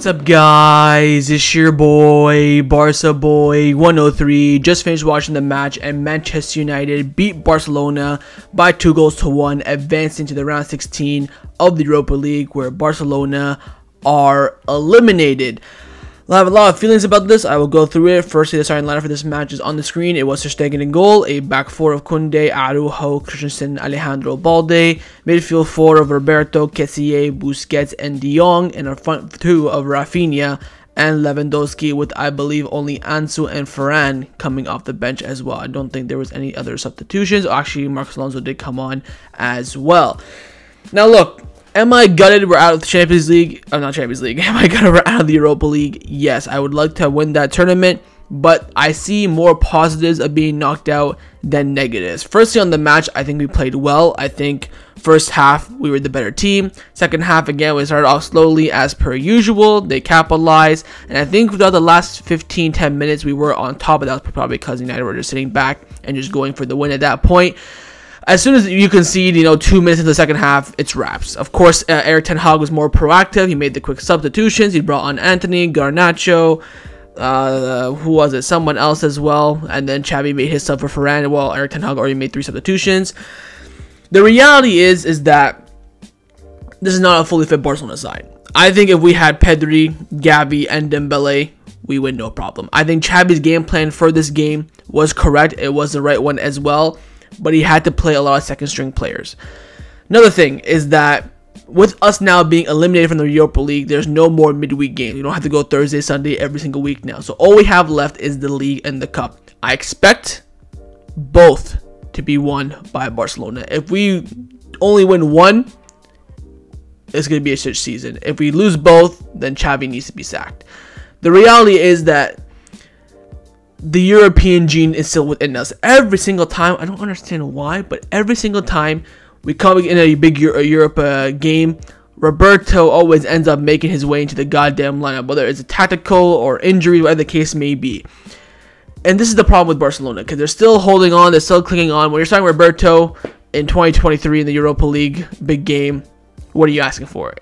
What's up, guys? It's your boy, Barca Boy 103. Just finished watching the match, and Manchester United beat Barcelona by 2-1, advancing to the round 16 of the Europa League, where Barcelona are eliminated. I have a lot of feelings about this. I will go through it. Firstly, the starting lineup for this match is on the screen. It was Ter Stegen in goal, a back four of Kounde, Araujo, Christensen, Alejandro Balde, midfield four of Roberto, Kessie, Busquets, and De Jong, and a front two of Raphinha and Lewandowski, with I believe only Ansu and Ferran coming off the bench as well. I don't think there was any other substitutions. Actually, Marcos Alonso did come on as well. Now look, am I gutted we're out of the Champions League? Oh, not Champions League. Am I gutted we're out of the Europa League? Yes, I would like to win that tournament, but I see more positives of being knocked out than negatives. Firstly, on the match, I think we played well. I think first half, we were the better team. Second half, again, we started off slowly as per usual. They capitalized, and I think throughout the last 15-10 minutes, we were on top of that, probably because United were just sitting back and just going for the win at that point. As soon as you concede, 2 minutes into the second half, it's wraps. Of course, Erik ten Hag was more proactive. He made the quick substitutions. He brought on Antony, Garnacho, who was it? Someone else as well. And then Xavi made his sub for Ferran, while Erik ten Hag already made 3 substitutions. The reality is that this is not a fully fit Barcelona side. I think if we had Pedri, Xavi, and Dembele, we win no problem. I think Xavi's game plan for this game was correct. It was the right one as well. But he had to play a lot of second string players. Another thing is that with us now being eliminated from the Europa League, there's no more midweek games. You don't have to go Thursday, Sunday every single week now. So all we have left is the league and the cup. I expect both to be won by Barcelona. If we only win one, it's going to be a shit season. If we lose both, then Xavi needs to be sacked. The reality is that the European gene is still within us. Every single time, I don't understand why, but every single time we come in a big Europa game, Roberto always ends up making his way into the goddamn lineup, whether it's a tactical or injury, whatever the case may be. And this is the problem with Barcelona, because they're still holding on, they're still clinging on. When you're starting Roberto in 2023 in the Europa League big game, what are you asking for?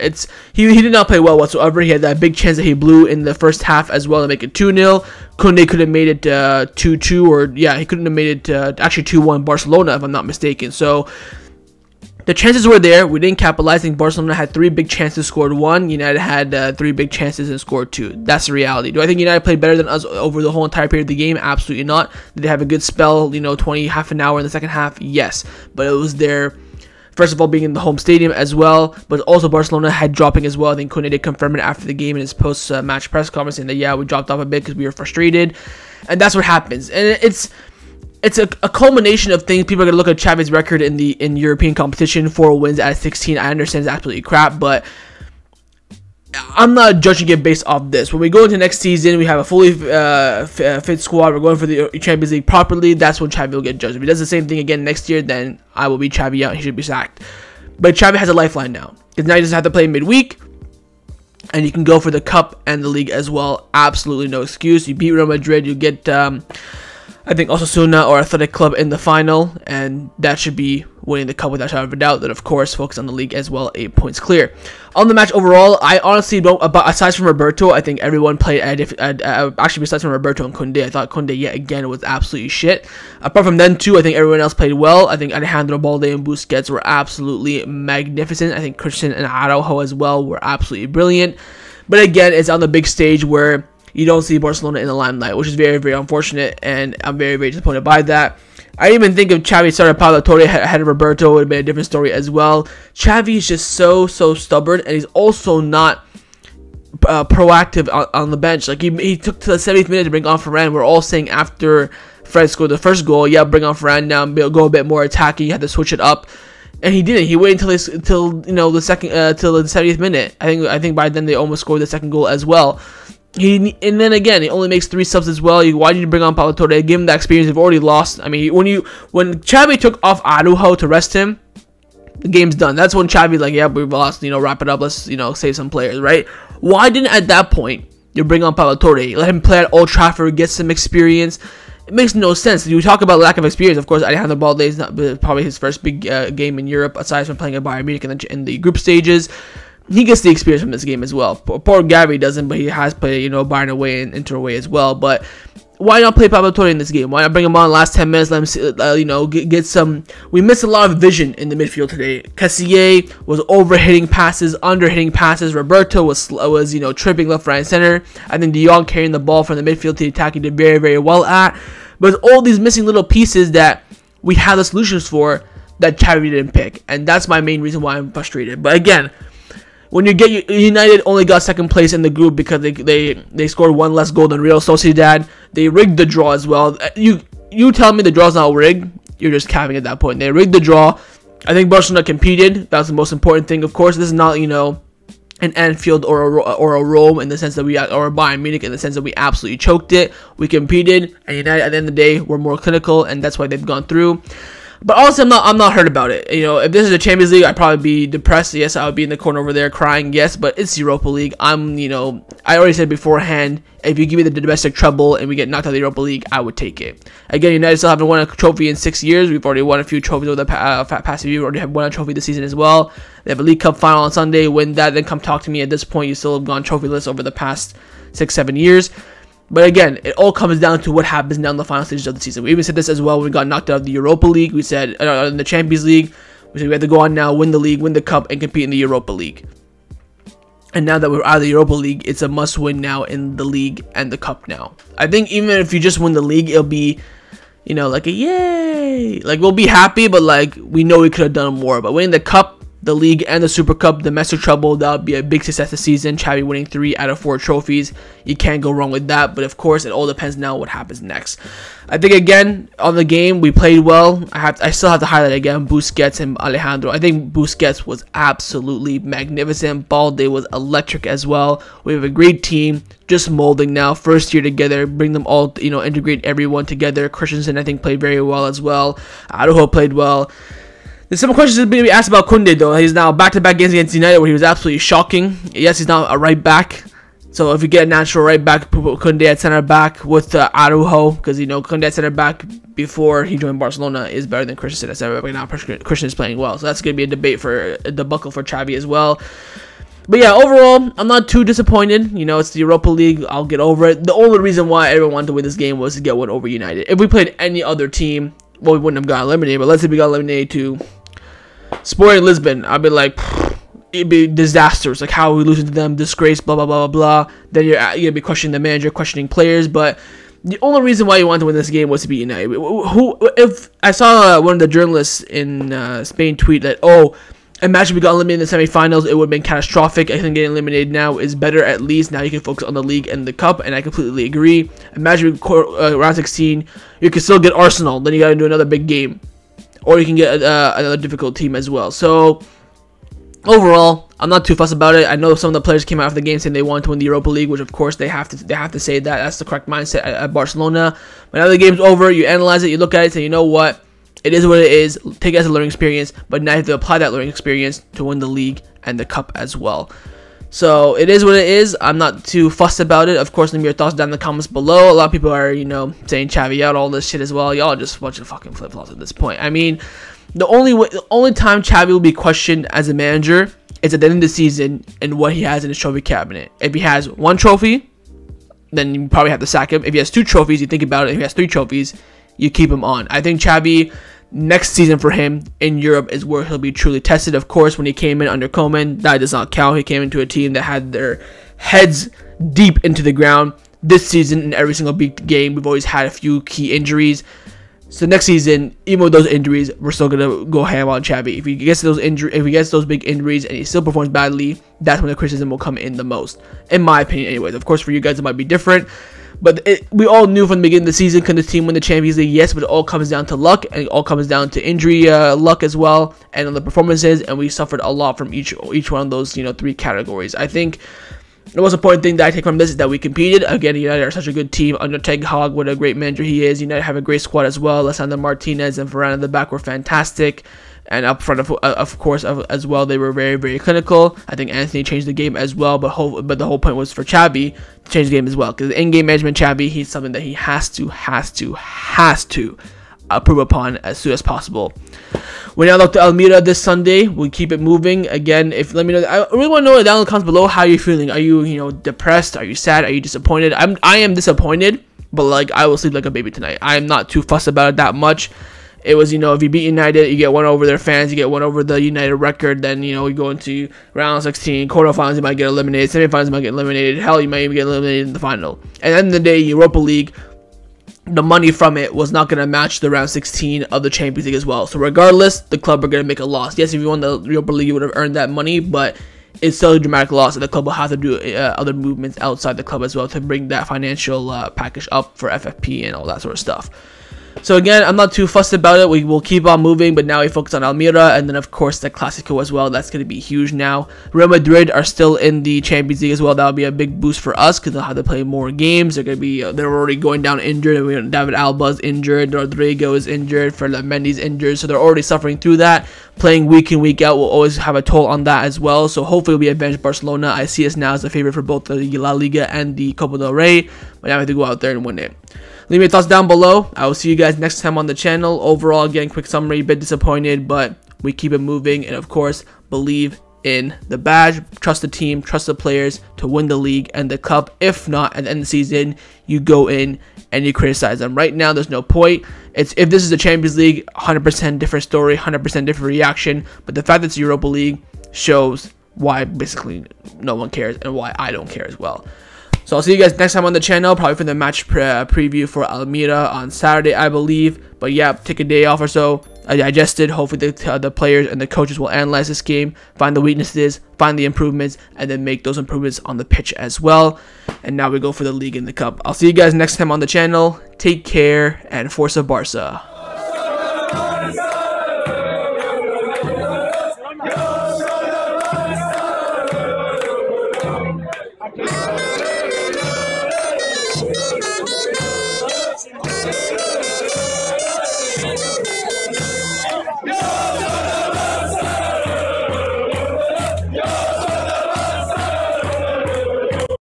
He did not play well whatsoever. He had that big chance that he blew in the first half as well to make it 2-0. Kounde could have made it 2-2, or yeah, he couldn't have made it actually 2-1 Barcelona, if I'm not mistaken. So the chances were there. We didn't capitalize. I think Barcelona had 3 big chances, scored 1. United had 3 big chances and scored 2. That's the reality. Do I think United played better than us over the whole entire period of the game? Absolutely not. Did they have a good spell, half an hour in the second half? Yes. But it was their, first of all, being in the home stadium as well, but also Barcelona had dropping as well. I think Kounde did confirm it after the game in his post-match press conference, saying that, yeah, we dropped off a bit because we were frustrated. And that's what happens. And it's a culmination of things. People are going to look at Xavi's record in European competition, 4 wins out of 16. I understand it's absolutely crap, but I'm not judging it based off this. When we go into next season, we have a fully fit squad. We're going for the Champions League properly. That's when Xavi will get judged. If he does the same thing again next year, then I will be Xavi out. He should be sacked. But Xavi has a lifeline now, because now he doesn't have to play midweek, and you can go for the cup and the league as well. Absolutely no excuse. You beat Real Madrid, you get I think Osasuna or Athletic Club in the final, and that should be winning the cup without a shadow of a doubt. Then, of course, focus on the league as well, 8 points clear. On the match overall, I honestly don't, aside from Roberto, I think everyone played actually besides from Roberto and Kounde, I thought Kounde yet again was absolutely shit. Apart from them too, I think everyone else played well. I think Alejandro Balde and Busquets were absolutely magnificent. I think Christensen and Araujo as well were absolutely brilliant. But again, it's on the big stage where you don't see Barcelona in the limelight, which is very, very unfortunate, and I'm very, very disappointed by that. I even think if Xavi started Pablo Torre ahead of Roberto, it would have been a different story as well. Xavi is just so stubborn, and he's also not proactive on the bench. Like, he took to the 70th minute to bring on Ferran. We're all saying after Fred scored the first goal, yeah, bring on Ferran now, go a bit more attacking. You had to switch it up. And he didn't. He waited until the 70th minute. I think by then they almost scored the second goal as well. And then again, he only makes 3 subs as well. Why did you bring on Pablo Torre? Give him that experience. They've already lost. I mean, when Xavi took off Araujo to rest him, the game's done. That's when Xavi's like, yeah, we've lost. Wrap it up. Let's save some players, right? Why didn't at that point you bring on Pablo Torre? Let him play at Old Trafford, get some experience. It makes no sense. You talk about lack of experience. Of course, Alejandro Balde is not probably his first big game in Europe, aside from playing at Bayern Munich in the group stages. he gets the experience from this game as well. Poor Xavi doesn't, but he has played, Bayern away and Inter away as well. But why not play Pablo Torre in this game? Why not bring him on last 10 minutes? Let him see, get some. We missed a lot of vision in the midfield today. Kessie was over-hitting passes, under-hitting passes. Roberto was tripping left, right, and center. I think De Jong carrying the ball from the midfield to the attack, he did very, very well at. But it's all these missing little pieces that we have the solutions for that Xavi didn't pick, and that's my main reason why I'm frustrated. But again, when you get United only got second place in the group because they scored one less goal than Real Sociedad. They rigged the draw as well. You tell me the draw's not rigged, you're just capping at that point. They rigged the draw. I think Barcelona competed. That's the most important thing. Of course, this is not an Anfield or a Rome in the sense that or a Bayern Munich in the sense that we absolutely choked it. We competed, and United at the end of the day were more clinical, and that's why they've gone through. But honestly, I'm not hurt about it. If this is a Champions League, I'd probably be depressed. Yes, I would be in the corner over there crying. Yes, but it's Europa League. I already said beforehand, if you give me the domestic treble and we get knocked out of the Europa League, I would take it. Again, United still haven't won a trophy in 6 years. We've already won a few trophies over the past few years. We already have won a trophy this season as well. They have a League Cup final on Sunday. Win that, then come talk to me. At this point, you still have gone trophyless over the past 6-7 years. But again, it all comes down to what happens down the final stages of the season. We even said this as well when we got knocked out of the Europa League. We said in the Champions League, we said we had to go on now, win the league, win the cup, and compete in the Europa League. And now that we're out of the Europa League, it's a must-win now in the league and the cup now. I think even if you just win the league, it'll be, like a yay. Like, we'll be happy, but like we know we could have done more. But winning the cup, the league, and the Super Cup, domestic treble, that would be a big success this season. Xavi winning 3 out of 4 trophies. You can't go wrong with that. But of course, it all depends now what happens next. I think again on the game we played well. I still have to highlight again Busquets and Alejandro. I think Busquets was absolutely magnificent. Balde was electric as well. We have a great team, just molding now. First year together, bring them all, integrate everyone together. Christensen I think played very well as well. Araujo played well. There's some questions that be asked about Kounde though. He's now back-to-back games against United where he was absolutely shocking. Yes, he's now a right back. So if you get a natural right back, put Kounde at center back with Araujo, because Kounde at center back before he joined Barcelona is better than Christensen at center back. Now Christensen is playing well, so that's going to be a debate for a debacle for Xavi as well. But yeah, overall, I'm not too disappointed. It's the Europa League. I'll get over it. The only reason why everyone wanted to win this game was to get one over United. If we played any other team, well, we wouldn't have gotten eliminated. But let's say we got eliminated to Sporting Lisbon, I'd be like, it'd be disastrous. Like, how are we losing to them? Disgrace, blah, blah, blah, blah, blah. Then you're going to be questioning the manager, questioning players. But the only reason why you wanted to win this game was to beat United. If I saw one of the journalists in Spain tweet that, imagine we got eliminated in the semifinals, it would have been catastrophic. I think getting eliminated now is better. At least now you can focus on the league and the cup, and I completely agree. Imagine round 16, you can still get Arsenal, then you got to do another big game. Or you can get another difficult team as well. So, overall, I'm not too fussed about it. I know some of the players came out of the game saying they wanted to win the Europa League, which of course they have to say that. That's the correct mindset at Barcelona. But now the game's over, you analyze it, you look at it, and say, you know what? It is what it is. Take it as a learning experience. But now you have to apply that learning experience to win the league and the cup as well. So, it is what it is. I'm not too fussed about it. Of course, leave me your thoughts down in the comments below. A lot of people are, saying Xavi out, all this shit as well. Y'all just a bunch of fucking flip-flops at this point. I mean, the only time Xavi will be questioned as a manager is at the end of the season and what he has in his trophy cabinet. If he has 1 trophy, then you probably have to sack him. If he has 2 trophies, you think about it. If he has 3 trophies, you keep him on. I think Xavi, next season for him in Europe is where he'll be truly tested. Of course, when he came in under Koeman, that does not count. He came into a team that had their heads deep into the ground. This season, in every single big game, we've always had a few key injuries. So next season, even with those injuries, we're still gonna go ham on Xavi. If he gets those big injuries and he still performs badly, that's when the criticism will come in the most, in my opinion. Anyways, of course, for you guys it might be different. But we all knew from the beginning of the season, can this team win the Champions League? Yes, but it all comes down to luck, and it all comes down to injury luck as well, and on the performances, and we suffered a lot from each one of those 3 categories. I think the most important thing that I take from this is that we competed. Again, United are such a good team under Ten Hag. What a great manager he is. United have a great squad as well. Lisandro Martinez and Varane at the back were fantastic. And up front, of course, as well, they were very, very clinical. I think Antony changed the game as well, but the whole point was for Xavi to change the game as well. Because in-game management, Xavi, he's something that he has to improve upon as soon as possible. We now look to Almeria this Sunday. We keep it moving. Again, let me know. I really want to know down in the comments below how you're feeling. Are you, depressed? Are you sad? Are you disappointed? I am disappointed, but like I will sleep like a baby tonight. I am not too fussed about it that much. It was, if you beat United, you get one over their fans, you get one over the United record, then, we go into round 16, quarterfinals, you might get eliminated, semifinals, you might get eliminated, hell, you might even get eliminated in the final. At the end of the day, Europa League, the money from it was not going to match the round 16 of the Champions League as well. So regardless, the club are going to make a loss. Yes, if you won the Europa League, you would have earned that money, but it's still a dramatic loss, and the club will have to do other movements outside the club as well to bring that financial package up for FFP and all that sort of stuff. So again, I'm not too fussed about it. We will keep on moving, but now we focus on Almeria, and then of course the Clásico as well. That's going to be huge now. Real Madrid are still in the Champions League as well. That'll be a big boost for us because they'll have to play more games. They're already going down injured. David Alba's injured, Rodrigo is injured, Fred Mendy's injured, so they're already suffering through that. Playing week in, week out will always have a toll on that as well. So hopefully we'll be avenged Barcelona. I see us now as a favorite for both the La Liga and the Copa del Rey, but now we have to go out there and win it. Leave me your thoughts down below. I will see you guys next time on the channel. Overall, again, quick summary, a bit disappointed, but we keep it moving. And of course, believe in the badge. Trust the team, trust the players to win the league and the cup. If not, at the end of the season, you go in and you criticize them. Right now, there's no point. If this is the Champions League, 100% different story, 100% different reaction. But the fact that it's Europa League shows why basically no one cares and why I don't care as well. So I'll see you guys next time on the channel, probably for the match preview for Almeria on Saturday, I believe. But yeah, take a day off or so. I digested. Hopefully the players and the coaches will analyze this game, find the weaknesses, find the improvements, and then make those improvements on the pitch as well. And now we go for the league and the cup. I'll see you guys next time on the channel. Take care, and Forza Barca.